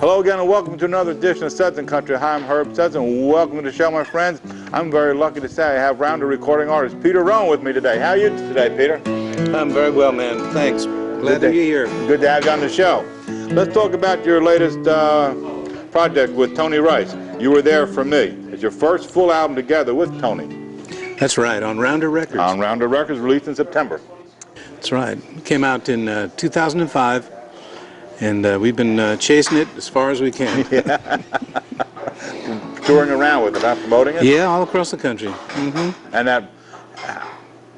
Hello again and welcome to another edition of Suds and Country. Hi, I'm Herb Suds and welcome to the show, my friends. I'm very lucky to say I have Rounder recording artist Peter Rowan with me today. How are you today, Peter? I'm very well, man. Thanks. Glad to be here. Good to have you on the show. Let's talk about your latest project with Tony Rice. You Were There For Me. It's your first full album together with Tony. That's right, on Rounder Records. On Rounder Records, released in September. That's right. It came out in 2005. And we've been chasing it as far as we can. Yeah. Touring around with it, not promoting it? Yeah, all across the country. Mm-hmm. And that,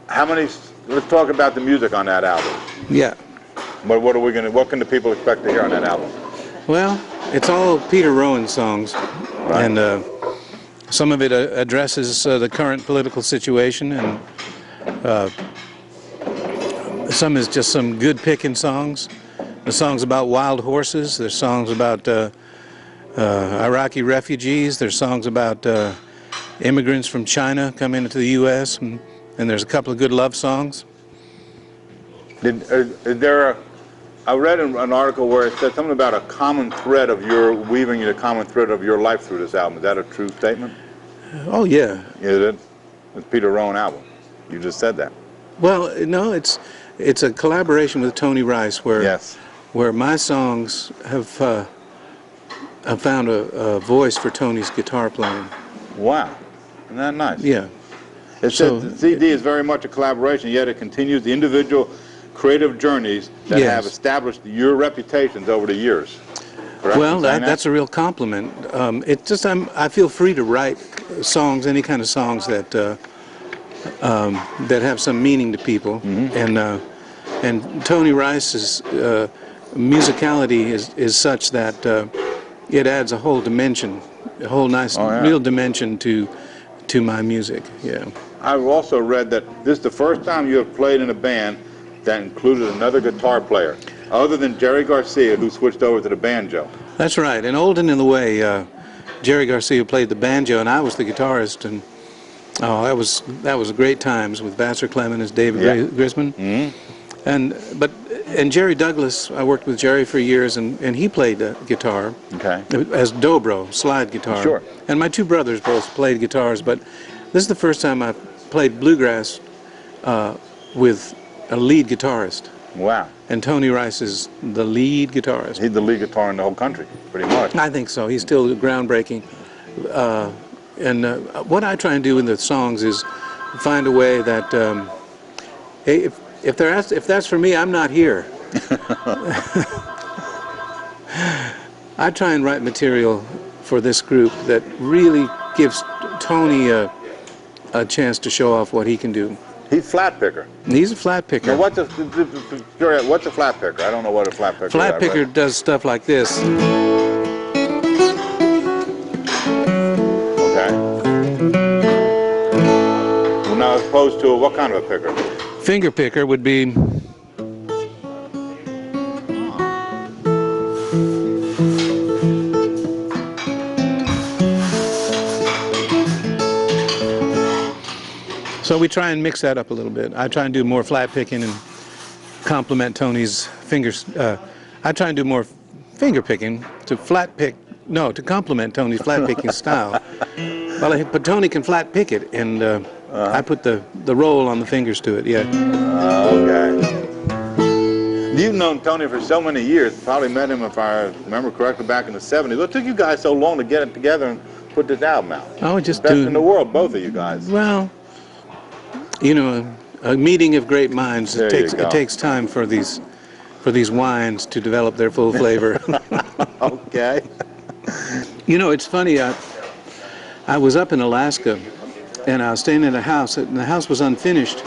how many, let's talk about the music on that album. Yeah. What can the people expect to hear on that album? Well, it's all Peter Rowan songs. Right. And some of it addresses the current political situation, and some is just some good picking songs. There's songs about wild horses, there's songs about Iraqi refugees, there's songs about immigrants from China coming into the U.S., and there's a couple of good love songs. I read an article where it said something about a common thread of weaving the common thread of your life through this album. Is that a true statement? Oh, yeah. Is it? It's Peter Rowan album. You just said that. Well, no, it's a collaboration with Tony Rice where my songs have found a voice for Tony's guitar playing. Wow. Isn't that nice? Yeah. The CD is very much a collaboration, yet it continues the individual creative journeys that have established your reputations over the years. Correct? Well, that's a real compliment. I feel free to write songs, any kind of songs that have some meaning to people. Mm-hmm. And Tony Rice's musicality is such that it adds a whole dimension, a whole nice, real dimension to my music. Yeah. I've also read that this is the first time you have played in a band that included another guitar player, other than Jerry Garcia, who switched over to the banjo. That's right. In Old and in the Way, Jerry Garcia played the banjo, and I was the guitarist, and that was great times with Vassar Clemens, David Grisman. Mm-hmm. And Jerry Douglas, I worked with Jerry for years, and he played guitar as dobro, slide guitar. Sure. And my two brothers both played guitars, but this is the first time I've played bluegrass with a lead guitarist. Wow. And Tony Rice is the lead guitarist. He's the lead guitar in the whole country, pretty much. I think so. He's still groundbreaking. What I try and do in the songs is find a way that, hey, if that's for me, I'm not here. I try and write material for this group that really gives Tony a chance to show off what he can do. He's flat picker. He's a flat picker. Now what's a flat picker? I don't know what a flat picker is. Flat picker does stuff like this. Okay. Well, now as opposed to what kind of a picker? Finger picker would be so we try and mix that up a little bit. I try and do more flat picking and complement Tony's fingers. I try and do more finger picking to complement Tony's flat picking style. But Tony can flat pick it, and I put the roll on the fingers to it. Yeah. Okay. You've known Tony for so many years. Probably met him, if I remember correctly, back in the '70s. What took you guys so long to get it together and put this album out? Oh, just best in the world, both of you guys. Well, you know, a meeting of great minds. It takes time for these wines to develop their full flavor. Okay. You know, it's funny. I was up in Alaska, and I was staying in a house, and the house was unfinished.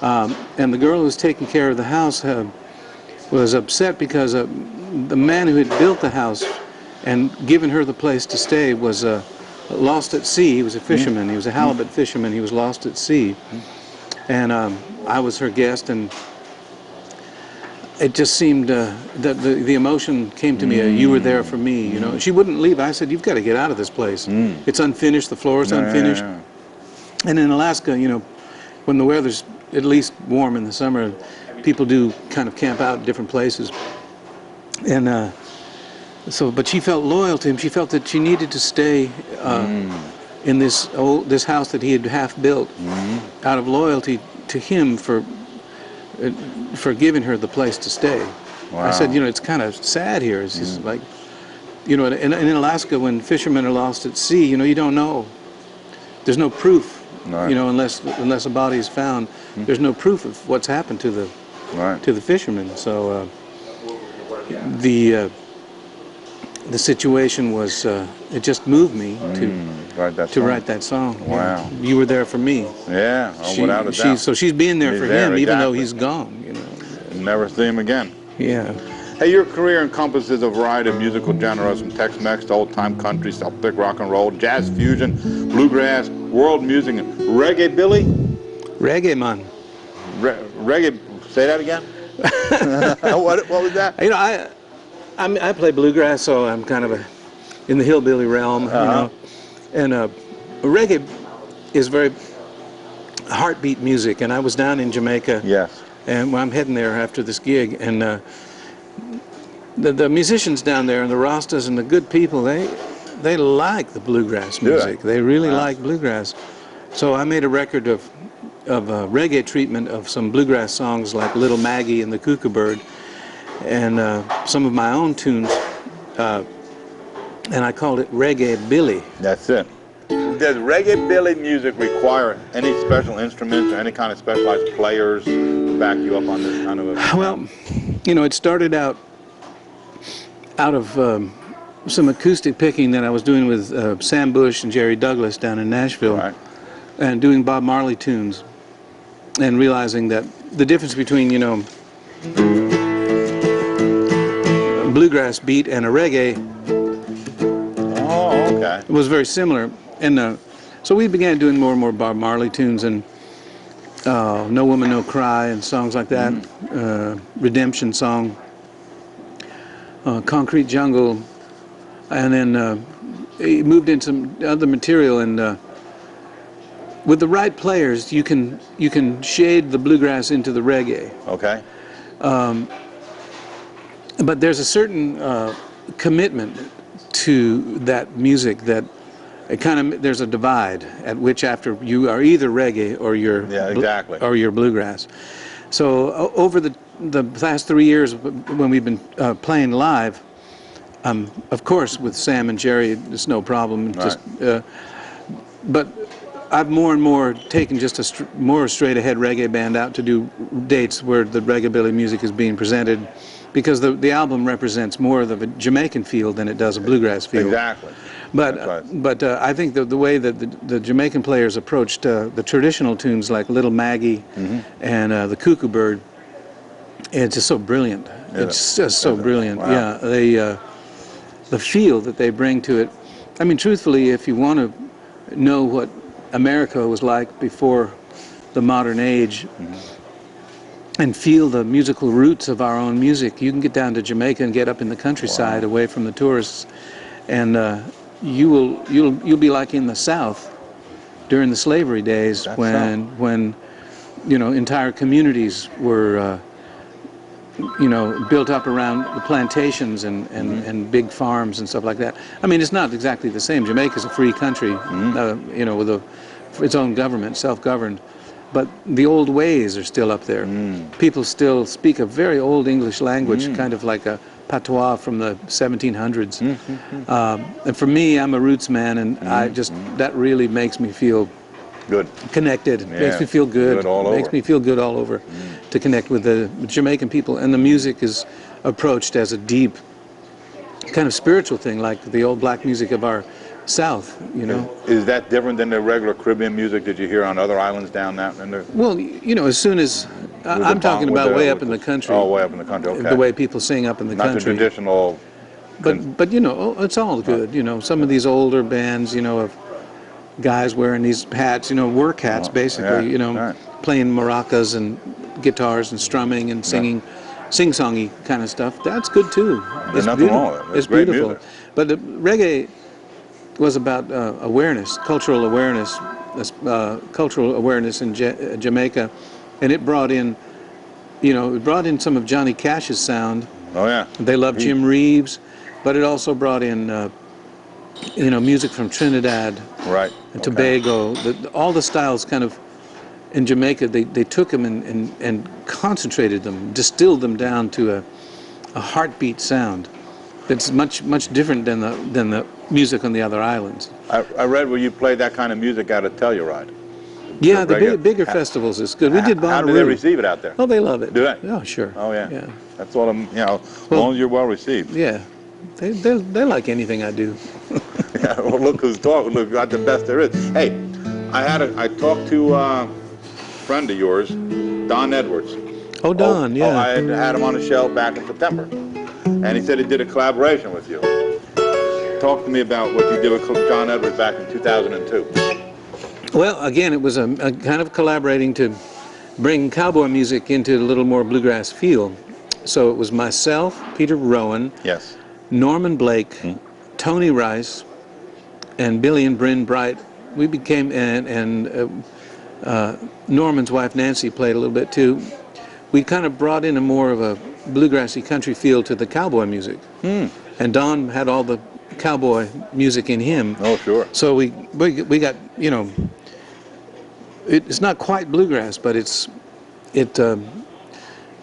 And the girl who was taking care of the house was upset because the man who had built the house and given her the place to stay was lost at sea. He was a fisherman. He was a halibut fisherman. He was lost at sea. And I was her guest, and it just seemed that the emotion came to me. You were there for me, you know. She wouldn't leave. I said, "You've got to get out of this place. It's unfinished. The floor is unfinished." And in Alaska, you know, when the weather's at least warm in the summer, people do kind of camp out at different places. And So, but she felt loyal to him. She felt that she needed to stay in this house that he had half built, out of loyalty to him for giving her the place to stay. Wow. I said, you know, it's kind of sad here. It's just like, you know, in Alaska, when fishermen are lost at sea, you know, you don't know. There's no proof, right. you know, unless a body is found. There's no proof of what's happened to the fishermen. So the situation was, it just moved me to write that song. Wow. Yeah. You were there for me. Yeah, without a doubt. So she's being there for him, even though he's gone, you know. Never see him again. Yeah. Hey, your career encompasses a variety of musical genres, from Tex-Mex to old-time country, Celtic rock and roll, jazz fusion, bluegrass, world music, and reggae. Billy? Reggae, man. Reggae. Say that again. What was that? You know, I play bluegrass, so I'm kind of in the hillbilly realm, you know. And reggae is very heartbeat music. And I was down in Jamaica. Yes. And I'm heading there after this gig, and the musicians down there and the Rastas and the good people, they like the bluegrass music. They really like bluegrass. So I made a record of reggae treatment of some bluegrass songs like Little Maggie and the Cuckoo Bird, and some of my own tunes, and I called it Reggae Billy. That's it. Does Reggae Billy music require any special instruments or any kind of specialized players to back you up on this kind of a... Well, you know, it started out of some acoustic picking that I was doing with Sam Bush and Jerry Douglas down in Nashville, and doing Bob Marley tunes, and realizing that the difference between, you know, a bluegrass beat and a reggae was very similar. And so we began doing more and more Bob Marley tunes, and No Woman, No Cry, and songs like that, Redemption Song, Concrete Jungle, and then he moved into some other material, and with the right players, you can shade the bluegrass into the reggae. Okay. But there's a certain commitment to that music that there's a divide at which after you are either reggae or you're bluegrass. So over the last 3 years when we've been playing live, of course with Sam and Jerry it's no problem. But I've more and more taken just a more straight ahead reggae band out to do dates where the reggae-billy music is being presented, because the album represents more of a Jamaican feel than it does a bluegrass feel. Exactly. But I think the way that the Jamaican players approached the traditional tunes like Little Maggie and the Cuckoo Bird, it's just so brilliant. It's just so brilliant. Wow. Yeah, the feel that they bring to it. I mean, truthfully, if you want to know what America was like before the modern age, and feel the musical roots of our own music, you can get down to Jamaica and get up in the countryside away from the tourists, and you'll be like in the South during the slavery days. That's when you know, entire communities were you know, built up around the plantations and big farms and stuff like that. I mean, it's not exactly the same. Jamaica's a free country, you know, with its own government, self-governed. But the old ways are still up there. People still speak a very old English language, kind of like a patois from the 1700s. And for me, I'm a roots man, and that really makes me feel good, connected. Makes me feel good. Makes me feel good all over to connect with the Jamaican people. And the music is approached as a deep, kind of spiritual thing, like the old black music of our South, you know. Is that different than the regular Caribbean music that you hear on other islands down that? Well, you know, as soon as I'm talking about way up in the country. Oh, way up in the country. Okay. The way people sing up in the country. Not the traditional. But you know, it's all good. You know, some of these older bands, you know, of guys wearing these hats, you know, work hats, basically. You know, playing maracas and guitars and strumming and singing, sing-songy kind of stuff. That's good too. There's nothing wrong with it. It's beautiful. Music. But the reggae was about awareness, cultural awareness in Jamaica, and it brought in, you know, some of Johnny Cash's sound. Oh yeah. They loved Jim Reeves, but it also brought in, you know, music from Trinidad Right. and Tobago. All the styles kind of in Jamaica, they took them and concentrated them, distilled them down to a heartbeat sound that's much different than the music on the other islands. I read where you played that kind of music out at Telluride. Yeah, the bigger festivals is good. We did Bonnaroo. How do they receive it out there? Oh, they love it. Do they? Oh, sure. Oh, yeah. Yeah. That's what I'm, you know, as long as you're well received. Yeah. They like anything I do. Yeah, well, look who's talking. Look, got the best there is. Hey, I talked to a friend of yours, Don Edwards. Oh, Don, yeah. I had him on the show back in September. And he said he did a collaboration with you. Talk to me about what you did with Don Edwards back in 2002. Well, again, it was a kind of collaborating to bring cowboy music into a little more bluegrass feel. So it was myself, Peter Rowan, yes, Norman Blake, Tony Rice, and Billy and Bryn Bright. We became, and Norman's wife Nancy played a little bit too. We kind of brought in a more of a bluegrassy country feel to the cowboy music. And Don had all the cowboy music in him. Oh, sure. So we got, you know, it's not quite bluegrass, but it's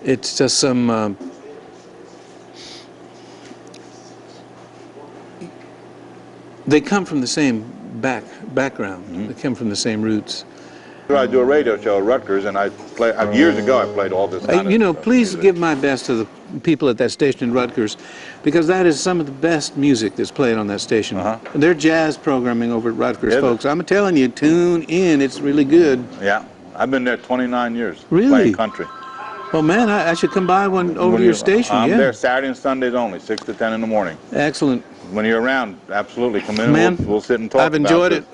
just some they come from the same background. They come from the same roots. I do a radio show at Rutgers, and years ago I played all this kind of you know, please give my best to the people at that station in Rutgers, because that is some of the best music that's played on that station. Their jazz programming over at Rutgers, folks. I'm telling you, tune in. It's really good. Yeah, I've been there 29 years. Really? Playing country. Well, man, I should come by over to your station. I'm yeah. there Saturday and Sundays only, 6 to 10 in the morning. Excellent. When you're around, absolutely come in. Man, We'll sit and talk. I've enjoyed it.